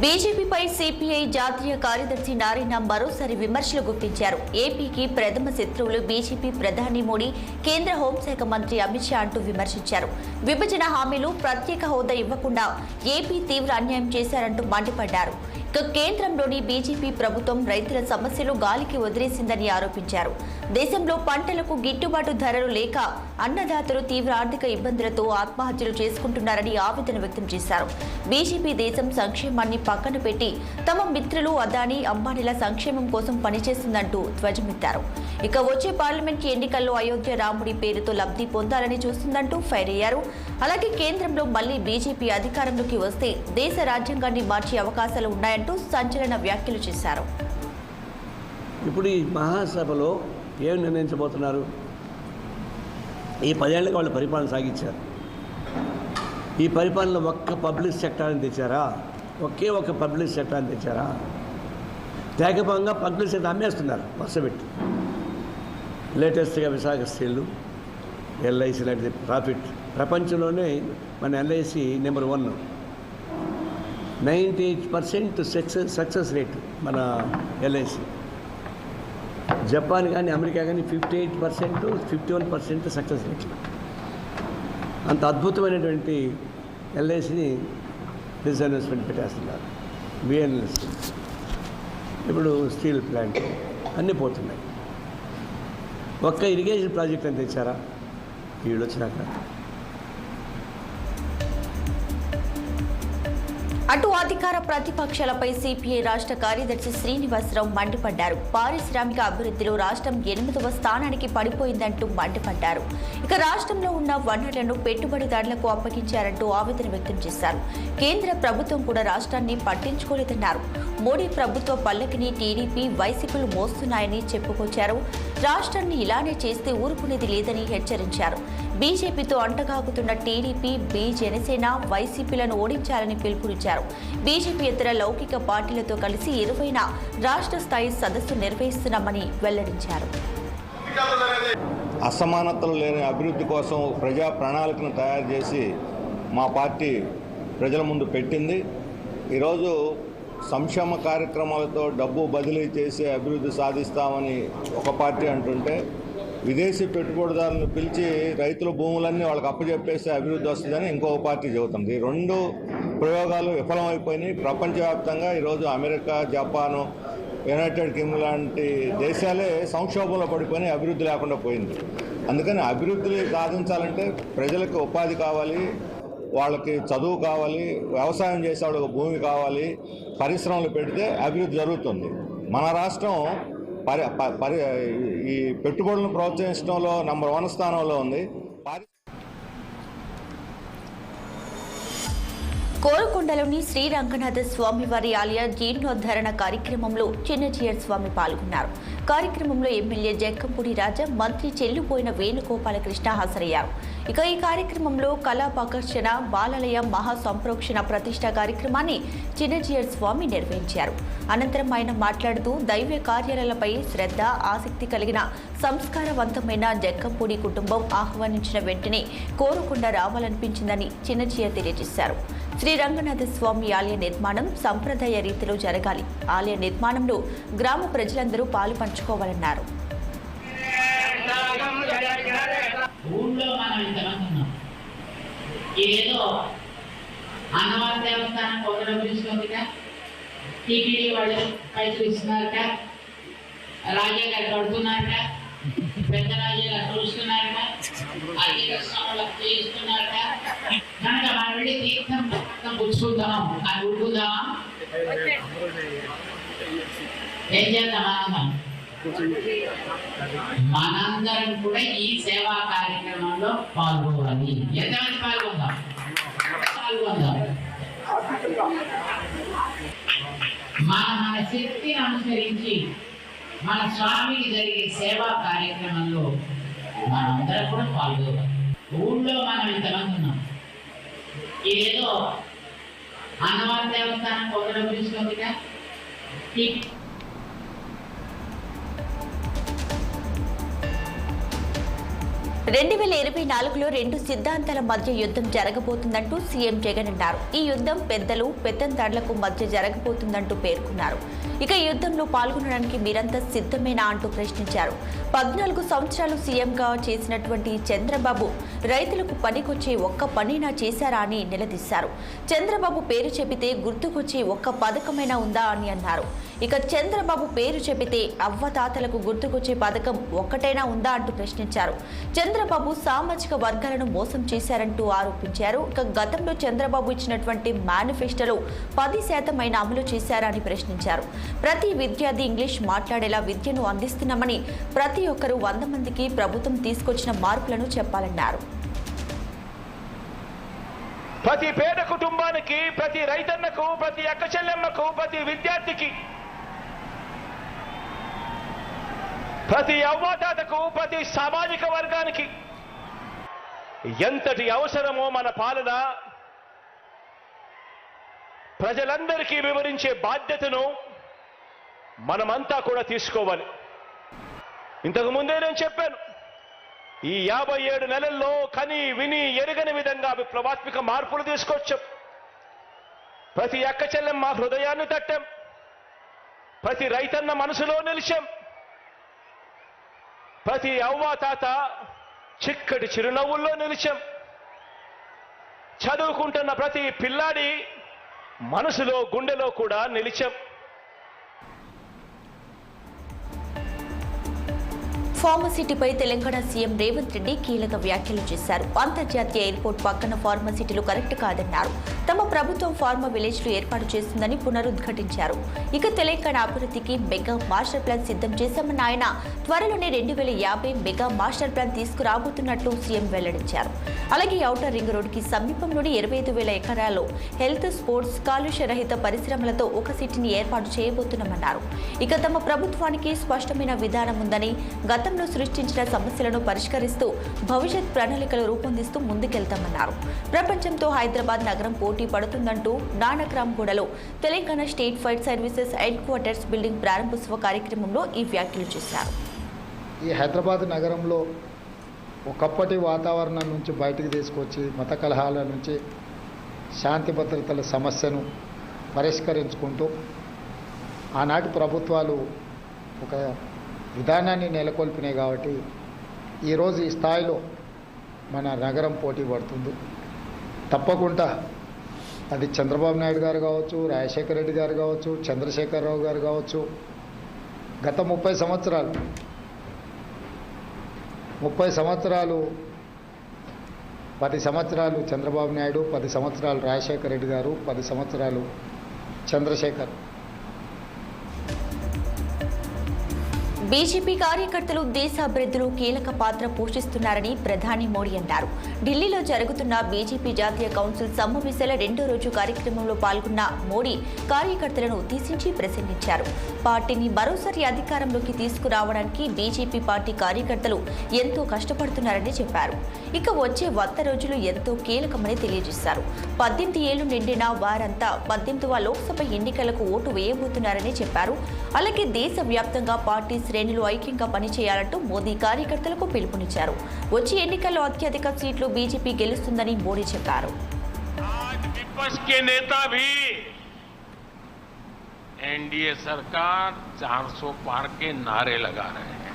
బీజేపీపై CPI జాతీయ కార్యదర్శి నారాయణ మరోసారి విమర్శలు గుప్పించారు. ఏపీకి ప్రథమ శత్రువులు బీజేపీ ప్రధాని మోడీ, కేంద్ర హోంశాఖ మంత్రి అమిత్ షా అంటూ విమర్శించారు. విభజన హామీలు, ప్రత్యేక హోదా ఇవ్వకుండా ఏపీ తీవ్ర అన్యాయం చేశారంటూ మండిపడ్డారు. ఇక కేంద్రంలోని బీజేపీ ప్రభుత్వం రైతుల సమస్యలు గాలికి వదిలేసిందని ఆరోపించారు. దేశంలో పంటలకు గిట్టుబాటు ధరలు లేక అన్నదాతలు తీవ్ర ఆర్థిక ఇబ్బందులతో ఆత్మహత్యలు చేసుకుంటున్నారని ఆవేదన వ్యక్తం చేశారు. బీజేపీ దేశం సంక్షేమాన్ని పక్కన పెట్టి తమ మిత్రులు అదానీ, అంబానీల సంక్షేమం కోసం పనిచేస్తుందంటూ ధ్వజమెత్తారు. ఇక వచ్చే పార్లమెంట్ ఎన్నికల్లో అయోధ్య రాముడి పేరుతో లబ్ధి పొందాలని చూస్తుందంటూ ఫైర్ అయ్యారు. అలాగే కేంద్రంలో మళ్లీ బీజేపీ అధికారంలోకి వస్తే దేశ రాజ్యాంగాన్ని మార్చే అవకాశాలు ఉన్నాయంటూ సంచలన వ్యాఖ్యలు చేశారు. ఇప్పుడు ఈ మహాసభలో ఏం నిర్ణయించబోతున్నారు? ఈ 10 ఏళ్ళకి వాళ్ళు పరిపాలన సాగించారు. ఈ పరిపాలనలో ఒక్క పబ్లిక్ సెక్టార్ని తెచ్చారా? ఒకే ఒక పబ్లిక్ సెక్టార్ని తెచ్చారా? ఏకపంగా పబ్లిక్ సెక్టర్ అమ్మేస్తున్నారు వరుసపెట్టి. లేటెస్ట్గా విశాఖ స్టీల్, ఎల్ఐసి లాంటిది ప్రాఫిట్ ప్రపంచంలోనే మన ఎల్ఐసి నెంబర్ 1. 98% సక్సెస్ రేటు మన ఎల్ఐసి. జపాన్ కానీ అమెరికా కానీ 58%, 51% సక్సెస్ రేట్. అంత అద్భుతమైనటువంటి ఎల్ఐసిని డిస్ఇన్వెస్ట్మెంట్ పెట్టేస్తున్నారు. బిఎన్ఎస్, ఇప్పుడు స్టీల్ ప్లాంట్ అన్నీ పోతున్నాయి. ఒక్క ఇరిగేషన్ ప్రాజెక్ట్ అని తెచ్చారా వీళ్ళు వచ్చినాక? అటు అధికార ప్రతిపక్షాలపై సిపిఐ రాష్ట్ర కార్యదర్శి శ్రీనివాసరావు మండిపడ్డారు. పారిశ్రామిక అభివృద్ధిలో రాష్ట్రం 8వ స్థానానికి పడిపోయిందంటూ మండిపడ్డారు. ఇక రాష్ట్రంలో ఉన్న వనరులను పెట్టుబడిదారులకు అప్పగించారంటూ ఆవేదన వ్యక్తం చేశారు. కేంద్ర ప్రభుత్వం కూడా రాష్ట్రాన్ని పట్టించుకోలేదన్నారు. మోడీ ప్రభుత్వ పల్లకిని టీడీపీ, వైసీపీలు మోస్తున్నాయని చెప్పుకొచ్చారు. రాష్ట్రాన్ని ఇలానే చేస్తే ఊరుకునేది లేదని హెచ్చరించారు. బీజేపీతో అంటగాగుతున్న టీడీపీ, జనసేన, వైసీపీలను ఓడించాలని పిలుపునిచ్చారు. బీజేపీ ఇతర లౌకిక పార్టీలతో కలిసి 20న రాష్ట్ర స్థాయి సదస్సు నిర్వహిస్తున్నామని వెల్లడించారు. అసమానతలు లేని అభివృద్ధి కోసం ప్రజా ప్రణాళికను తయారు చేసి మా పార్టీ ప్రజల ముందు పెట్టింది. ఈరోజు సంక్షేమ కార్యక్రమాలతో డబ్బు బదిలీ చేసి అభివృద్ధి సాధిస్తామని ఒక పార్టీ అంటుంటే, విదేశీ పెట్టుబడిదారులను పిలిచి రైతుల భూములన్నీ వాళ్ళకి అప్పచెప్పేసి అభివృద్ధి వస్తుందని ఇంకొక పార్టీ చెబుతుంది. 2 ప్రయోగాలు విఫలమైపోయినాయి. ప్రపంచవ్యాప్తంగా ఈరోజు అమెరికా, జపాను, యునైటెడ్ కింగ్డమ్ లాంటి దేశాలే సంక్షోభంలో పడిపోయి అభివృద్ధి లేకుండా పోయింది. అందుకని అభివృద్ధి సాధించాలంటే ప్రజలకు ఉపాధి కావాలి, వాళ్ళకి చదువు కావాలి, వ్యవసాయం చేసే వాళ్ళకి భూమి కావాలి, పరిశ్రమలు పెడితే అభివృద్ధి జరుగుతుంది. మన రాష్ట్రం ఈ పెట్టుబడులను ప్రోత్సహించడంలో నంబర్ 1 స్థానంలో ఉంది. కోరుకొండలోని శ్రీ రంగనాథ స్వామి వారి ఆలయ జీర్ణోద్ధరణ కార్యక్రమంలో చిన్నజీయర్ స్వామి పాల్గొన్నారు. కార్యక్రమంలో ఎమ్మెల్యే జక్కంపూడి రాజా, మంత్రి చెల్లుపోయిన వేణుగోపాలకృష్ణ హాజరయ్యారు. ఇక ఈ కార్యక్రమంలో కళాపకర్షణ, బాలాలయ మహాసంప్రోక్షణ ప్రతిష్ఠ కార్యక్రమాన్ని చిన్నజీయర్ స్వామి నిర్వహించారు. అనంతరం ఆయన మాట్లాడుతూ దైవ కార్యాలయాలపై శ్రద్ధ, ఆసక్తి కలిగిన సంస్కారవంతమైన జక్కంపూడి కుటుంబం ఆహ్వానించిన వెంటనే కోరుకొండ రావాలనిపించిందని చిన్నజీయర్ తెలియజేశారు. శ్రీ రంగనాథ స్వామి ఆలయ నిర్మాణం సంప్రదాయ రీతిలో జరగాలి. ఆలయ నిర్మాణంలో గ్రామ ప్రజలందరూ పాలు పంచుకోవాలన్నారు. అన్నవారి దేవస్థానం పొందడం తీసుకుందిట, టీటీడీ వాళ్ళు పైసలు ఇస్తున్నారట, రాజా గారు కడుతున్నారట, పెద్ద రాజా గారు చూస్తున్నారట, ఆర్థిక శ్రమలకు చేయిస్తున్నారట. కనుక మనం వెళ్ళి తీర్థం పుచ్చుకుందాం, అది ఉడుకుందామా, ఏం చేద్దాం? మనందరం కూడా ఈ సేవా కార్యక్రమంలో పాల్గొవాలి. ఎంతమంది పాల్గొందాం? మన శక్తిని అనుసరించి మన స్వామికి జరిగే సేవా కార్యక్రమంలో మనందరం కూడా పాల్గొవాలి. ఊళ్ళో మనం ఇంతమంది ఉన్నాం. ఇదేదో అన్నవారి దేవస్థానం పొందడం తీసుకుందిగా. 2024లో రెండు సిద్ధాంతాల మధ్య యుద్ధం జరగబోతుందంటూ సీఎం జగన్ అన్నారు. ఈ యుద్ధం పెద్దలు పెత్తందారులకు మధ్య జరగబోతుందంటూ పేర్కొన్నారు. ఇక ఈ యుద్ధంలో పాల్గొనడానికి మీరంతా సిద్ధమేనా అంటూ ప్రశ్నించారు. 14 సంవత్సరాలు సీఎంగా చేసినటువంటి చంద్రబాబు రైతులకు పనికొచ్చే ఒక్క పనినా చేశారా అని నిలదీశారు. చంద్రబాబు పేరు చెబితే గుర్తుకొచ్చే ఒక్క పథకమైనా ఉందా అని అన్నారు. ఇక చంద్రబాబు పేరు చెబితే అవ్వతాతలకు గుర్తుకొచ్చే పథకం ఒక్కటైనా ఉందా అంటూ ప్రశ్నించారు. చంద్రబాబు సామాజిక వర్గాలను మోసం చేశారంటూ ఆరోపించారు. ఇక గతంలో చంద్రబాబు ఇచ్చినటువంటి మేనిఫెస్టోలో 10% అమలు చేశారని ప్రశ్నించారు. ప్రతి విద్యార్థి ఇంగ్లీష్ మాట్లాడేలా విద్యను అందిస్తున్నామని, ప్రతి ఒక్కరూ 100 మందికి ప్రభుత్వం తీసుకొచ్చిన మార్పులను చెప్పాలన్నారు. ప్రతి పేద కుటుంబానికి, ప్రతి రైతన్నకు, ప్రతి అక్క చెల్లెమ్మకు, ప్రతి విద్యార్థికి, ప్రతి అవ్వాతాతకు, ప్రతి సామాజిక వర్గానికి ఎంతటి అవసరమో మన పాలన ప్రజలందరికీ వివరించే బాధ్యతను మనమంతా కూడా తీసుకోవాలి. ఇంతకు ముందే నేను చెప్పాను, ఈ 57 నెలల్లో కని విని ఎరగని విధంగా విప్లవాత్మక మార్పులు తీసుకొచ్చాం. ప్రతి అక్క చెల్లెమ్మ హృదయాన్ని తట్టాం, ప్రతి రైతన్న మనసులో నిలిచాం, ప్రతి అవ్వాతాత చిక్కటి చిరునవ్వుల్లో నిలిచాం, చదువుకుంటున్న ప్రతి పిల్లాడి మనసులో గుండెలో కూడా నిలిచాం. ఫార్మసిటీపై తెలంగాణ సీఎం రేవంత్ రెడ్డి కీలక వ్యాఖ్యలు చేశారు. అంతర్జాతీయ ఎయిర్పోర్ట్ పక్కన ఫార్మసిటీలు కరెక్ట్ కాదన్నారు. తమ ప్రభుత్వం ఫార్మా విలేజ్లు ఏర్పాటు చేస్తుందని పునరుద్ఘాటించారు. ఇక తెలంగాణ అభివృద్ధికి మెగా మాస్టర్ ప్లాన్ సిద్ధం చేశామన్న ఆయన త్వరలోనే 2050 మెగా మాస్టర్ ప్లాన్ తీసుకురాబోతున్నట్లు సీఎం వెల్లడించారు. అలాగే ఔటర్ రింగ్ రోడ్డుకి సమీపంలోని 25,000 ఎకరాల్లో హెల్త్, స్పోర్ట్స్, కాలుష్య రహిత పరిశ్రమలతో ఒక సిటీని ఏర్పాటు చేయబోతున్నామన్నారు. ఇక తమ ప్రభుత్వానికి స్పష్టమైన విధానం ఉందని, గతంలో సృష్టించిన సమస్యలను పరిష్కరిస్తూ భవిష్యత్ ప్రణాళికలు రూపొందిస్తూ ముందుకెళ్తామన్నారు. ప్రపంచంతో హైదరాబాద్ నగరం పోటీ పడుతుందంటూ నానక్రామ్గూడలో Telangana state fire services headquarters building ప్రారంభోత్సవ కార్యక్రమంలో ఈ వ్యాఖ్యలు చేశారు. ఈ హైదరాబాద్ నగరంలో ఒకప్పటి వాతావరణం నుంచి బయటకు తీసుకొచ్చి మత కలహాల నుంచి శాంతి భద్రతల సమస్యను పరిష్కరించుకుంటూ ఆనాటి ప్రభుత్వాలు ఒక విధానాన్ని నెలకొల్పినాయి. కాబట్టి ఈరోజు ఈ స్థాయిలో మన నగరం పోటీ పడుతుంది. తప్పకుండా అది చంద్రబాబు నాయుడు గారు కావచ్చు, రాజశేఖర రెడ్డి గారు కావచ్చు, చంద్రశేఖరరావు గారు కావచ్చు, గత 30 సంవత్సరాలు 10 సంవత్సరాలు చంద్రబాబు నాయుడు, 10 సంవత్సరాలు రాజశేఖర రెడ్డి గారు, 10 సంవత్సరాలు చంద్రశేఖర్. బీజేపీ కార్యకర్తలు దేశ అభివృద్ధిలో కీలక పాత్ర పోషిస్తున్నారని ప్రధాని మోడీ అన్నారు. ఢిల్లీలో జరుగుతున్న బీజేపీ జాతీయ కౌన్సిల్ సమావేశాల 2వ రోజు కార్యక్రమంలో పాల్గొన్న మోడీ కార్యకర్తలను ఉద్దేశించి ప్రసంగించారు. పార్టీని మరోసారి అధికారంలోకి తీసుకురావడానికి బీజేపీ పార్టీ కార్యకర్తలు ఎంతో కష్టపడుతున్నారని చెప్పారు. ఇక వచ్చే 100 రోజులు ఎంతో కీలకమని తెలియజేశారు. 18 ఏళ్లు నిండిన వారంతా 18వ లోక్సభ ఎన్నికలకు ఓటు వేయబోతున్నారని చెప్పారు. అలాగే దేశవ్యాప్తంగా పార్టీ శ్రేణులు ఐక్యంగా పనిచేయాలంటూ మోదీ కార్యకర్తలకు పిలుపునిచ్చారు. వచ్చే ఎన్నికల్లో అత్యధిక సీట్లు బీజేపీ గెలుస్తుందని మోడీ చెప్పారు. एनडीए सरकार 400 पार के नारे लगा रहे हैं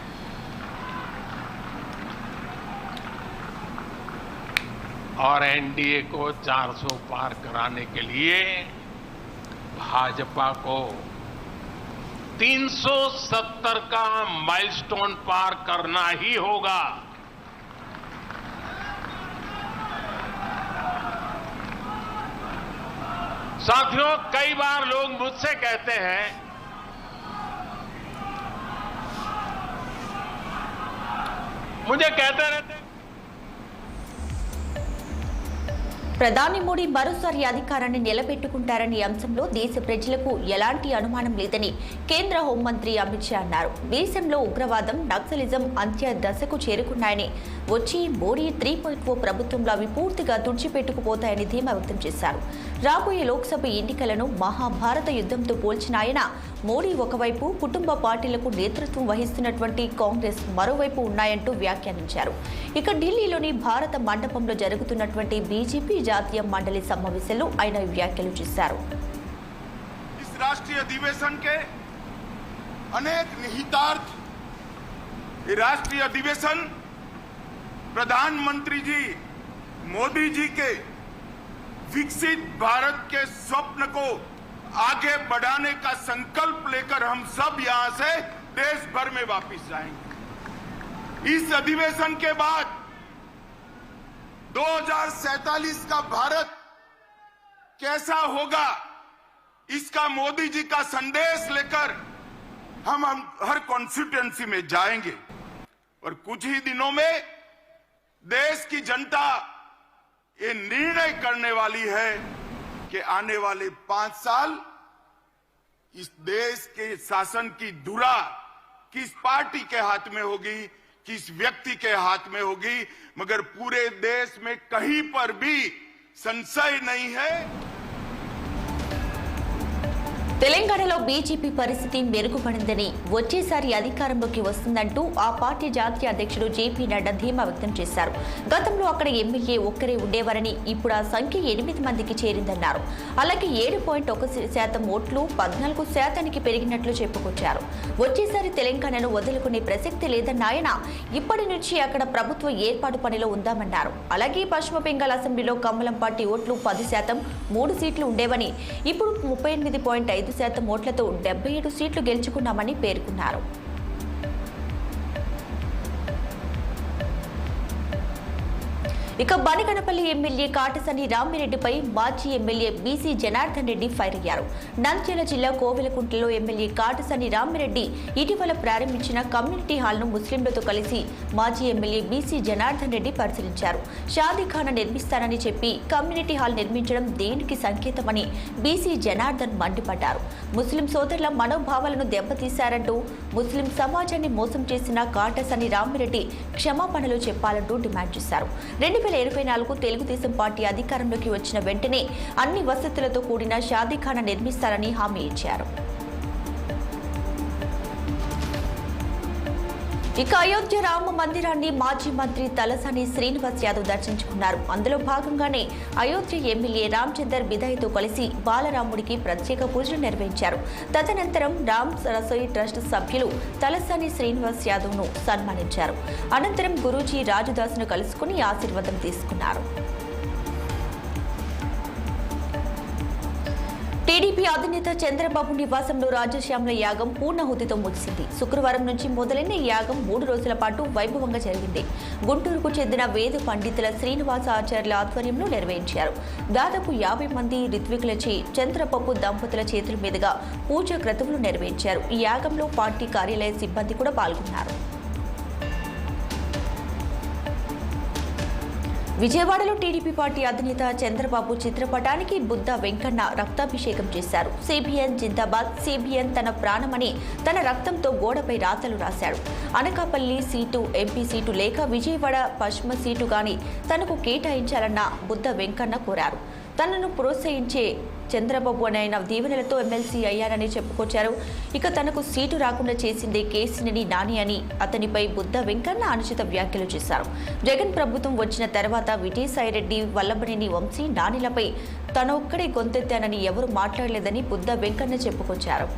और एनडीए को 400 पार कराने के लिए भाजपा को 370 का माइलस्टोन पार करना ही होगा. साथियों, कई बार लोग मुझसे कहते हैं ప్రధాని మోడీ మరోసారి అధికారాన్ని నిలబెట్టుకుంటారనే అంశంలో దేశ ప్రజలకు ఎలాంటి అనుమానం లేదని కేంద్ర హోంమంత్రి అమిత్ షా అన్నారు. దేశంలో ఉగ్రవాదం, నక్సలిజం అంత్య దశకు చేరుకున్నాయని, వచ్చి మోడీ 3.0 ప్రభుత్వంలో అవి పూర్తిగా తుడిచిపెట్టుకుపోతాయని ధీమా వ్యక్తం చేశారు. రాబోయే లోక్సభ ఎన్నికలను మహాభారత యుద్ధంతో పోల్చిన ఆయన, మోడీ ఒకవైపు, కుటుంబ పార్టీలకు నేతృత్వం వహిస్తున్నటువంటి కాంగ్రెస్ మరోవైపు ఉన్నాయంటూ వ్యాఖ్యానించారు. ఇక ఢిల్లీలోని భారత మండపంలో జరుగుతున్నటువంటి బీజేపీ జాతీయ మండలి సమావేశంలో ఆయన వ్యాఖ్యలు చేశారు. इस राष्ट्रीय अधिवेशन के अनेक निहितार्थ, ये राष्ट्रीय अधिवेशन प्रधानमंत्री जी मोदी जी के विकसित भारत के स्वप्न को आगे बढ़ाने का संकल्प लेकर हम सब यहां से देश भर में वापस जाएंगे. इस अधिवेशन के बाद 2047 का भारत कैसा होगा, इसका मोदी जी का संदेश लेकर हम हर कॉन्स्टिट्यूएंसी में जाएंगे. और कुछ ही दिनों में देश की जनता ये निर्णय करने वाली है कि आने वाले 5 साल इस देश के शासन की धुरा किस पार्टी के हाथ में होगी, किस व्यक्ति के हाथ में होगी, मगर पूरे देश में कहीं पर भी संशय नहीं है. తెలంగాణలో బీజేపీ పరిస్థితి మెరుగుపడిందని, వచ్చేసారి అధికారంలోకి వస్తుందంటూ ఆ పార్టీ జాతీయ అధ్యక్షుడు జేపీ నడ్డా ధీమా వ్యక్తం చేశారు. గతంలో అక్కడ ఎమ్మెల్యే ఒక్కరే ఉండేవారని, ఇప్పుడు ఆ సంఖ్య 8 మందికి చేరిందన్నారు. అలాగే 7.1% ఓట్లు 14% పెరిగినట్లు చెప్పుకొచ్చారు. వచ్చేసారి తెలంగాణను వదులుకునే ప్రసక్తి లేదన్న ఆయన, ఇప్పటి నుంచి అక్కడ ప్రభుత్వ ఏర్పాటు పనిలో ఉందామన్నారు. అలాగే పశ్చిమ బెంగాల్ అసెంబ్లీలో కమలం పార్టీ ఓట్లు 10%, 3 సీట్లు ఉండేవని, ఇప్పుడు 38.5% ఓట్లతో 77 సీట్లు గెలుచుకున్నామని పేర్కొన్నారు. ఇక బనగనపల్లి ఎమ్మెల్యే కాటసాని రామిరెడ్డిపై మాజీ MLA BC Janardhan Reddy fire అయ్యారు. నంద్యాల జిల్లా కోవెలకుంటలో ఎమ్మెల్యే కాటసాని రామిరెడ్డి ఇటీవల ప్రారంభించిన కమ్యూనిటీ హాల్ను ముస్లింలతో కలిసి మాజీ ఎమ్మెల్యే బీసీ జనార్దన్ రెడ్డి పరిశీలించారు. షాదీఖానా నిర్మిస్తానని చెప్పి కమ్యూనిటీ హాల్ నిర్మించడం దేనికి సంకేతమని బీసీ జనార్దన్ మండిపడ్డారు. ముస్లిం సోదరుల మనోభావాలను దెబ్బతీశారంటూ ముస్లిం సమాజాన్ని మోసం చేసిన కాటసాని రామిరెడ్డి క్షమాపణలు చెప్పాలంటూ డిమాండ్ చేశారు. 2024 తెలుగుదేశం పార్టీ అధికారంలోకి వచ్చిన వెంటనే అన్ని వసతులతో కూడిన షాదీఖానా నిర్మిస్తారని హామీ ఇచ్చారు. ఇక అయోధ్య రామ మందిరాన్ని మాజీ మంత్రి తలసాని శ్రీనివాస్ యాదవ్ దర్శించుకున్నారు. అందులో భాగంగానే అయోధ్య ఎమ్మెల్యే రామచందర్ బిదాయితో కలిసి బాలరాముడికి ప్రత్యేక పూజలు నిర్వహించారు. తదనంతరం రామ్ రసోయి ట్రస్ట్ సభ్యులు తలసాని శ్రీనివాస్ యాదవ్ ను సన్మానించారు. అనంతరం గురూజీ రాజుదాస్ను కలుసుకుని ఆశీర్వాదం తీసుకున్నారు. టీడీపీ అధినేత చంద్రబాబు నివాసంలో రాజశ్యామల యాగం పూర్ణాహుతితో ముగిసింది. శుక్రవారం నుంచి మొదలైన ఈ యాగం 3 రోజుల పాటు వైభవంగా జరిగింది. గుంటూరుకు చెందిన వేద పండితుల శ్రీనివాస ఆచార్యుల ఆధ్వర్యంలో నిర్వహించారు. దాదాపు 50 మంది ఋత్వికులచే చంద్రబాబు దంపతుల చేతుల మీదుగా పూజా క్రతువులు నిర్వహించారు. ఈ యాగంలో పార్టీ కార్యాలయ సిబ్బంది కూడా పాల్గొన్నారు. విజయవాడలో టీడీపీ పార్టీ అధినేత చంద్రబాబు చిత్రపటానికి బుద్ధ వెంకన్న రక్తాభిషేకం చేశారు. సిబిఎన్ జిందాబాద్, సిబిఎన్ తన ప్రాణమని తన రక్తంతో గోడపై రాతలు రాశాడు. అనకాపల్లి సీటు ఎంపీ సీటు లేక విజయవాడ పశ్చిమ సీటు గాని తనకు కేటాయించాలన్న బుద్ధ వెంకన్న కోరారు. తనను ప్రోత్సహించే చంద్రబాబు ఆయన దీవెనలతో ఎమ్మెల్సీ అయ్యారని చెప్పుకొచ్చారు. ఇక తనకు సీటు రాకుండా చేసిందే కేసినేని నాని అని అతనిపై బుద్ధ వెంకన్న అనుచిత వ్యాఖ్యలు చేశారు. జగన్ ప్రభుత్వం వచ్చిన తర్వాత విజయసాయిరెడ్డి, వల్లభనేని వంశీ, నానిలపై తనొక్కడే గొంతెత్తానని ఎవరు మాట్లాడలేదని బుద్ధ వెంకన్న చెప్పుకొచ్చారు.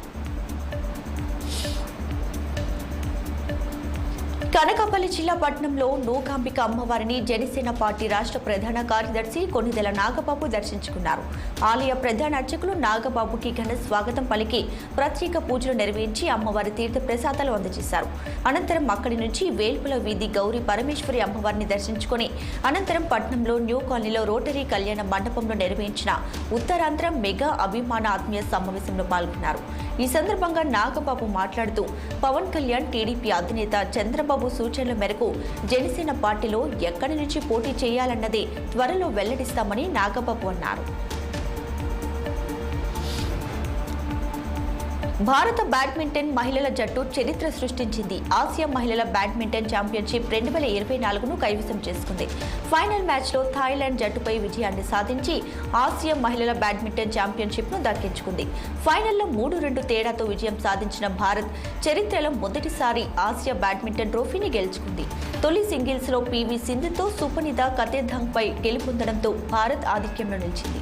కనకాపల్లి జిల్లా పట్టణంలో నూకాంబిక అమ్మవారిని జనసేన పార్టీ రాష్ట్ర ప్రధాన కార్యదర్శి కొణిదెల నాగబాబు దర్శించుకున్నారు. ఆలయ ప్రధాన అర్చకులు నాగబాబుకి ఘన స్వాగతం పలికి ప్రత్యేక పూజలు నిర్వహించి అమ్మవారి తీర్థ ప్రసాదాలు అందజేశారు. అనంతరం అక్కడి నుంచి వేల్పుల వీధి గౌరీ పరమేశ్వరి అమ్మవారిని దర్శించుకుని అనంతరం పట్టణంలో న్యూ కాలనీలో రోటరీ కళ్యాణ మండపంలో నిర్వహించిన ఉత్తరాంధ్ర మెగా అభిమాన ఆత్మీయ సమావేశంలో పాల్గొన్నారు. ఈ సందర్భంగా నాగబాబు మాట్లాడుతూ పవన్ కళ్యాణ్, టీడీపీ అధినేత చంద్రబాబు రావు సూచనల మేరకు జనసేన పార్టీలో ఎక్కడి నుంచి పోటీ చేయాలన్నదే త్వరలో వెల్లడిస్తామని నాగబాబు అన్నారు. భారత బ్యాడ్మింటన్ మహిళల జట్టు చరిత్ర సృష్టించింది. ఆసియా మహిళల బ్యాడ్మింటన్ ఛాంపియన్షిప్ 2024ను కైవసం చేసుకుంది. ఫైనల్ మ్యాచ్లో థాయిలాండ్ జట్టుపై విజయాన్ని సాధించి ఆసియా మహిళల బ్యాడ్మింటన్ ఛాంపియన్షిప్ను దక్కించుకుంది. ఫైనల్లో 3-2 తేడాతో విజయం సాధించిన భారత్ చరిత్రలో మొదటిసారి ఆసియా బ్యాడ్మింటన్ ట్రోఫీని గెలుచుకుంది. తొలి సింగిల్స్లో పీవీ సింధుతో సుపనిత కతేర్థంపై గెలుపొందడంతో భారత్ ఆధిక్యంలో నిలిచింది.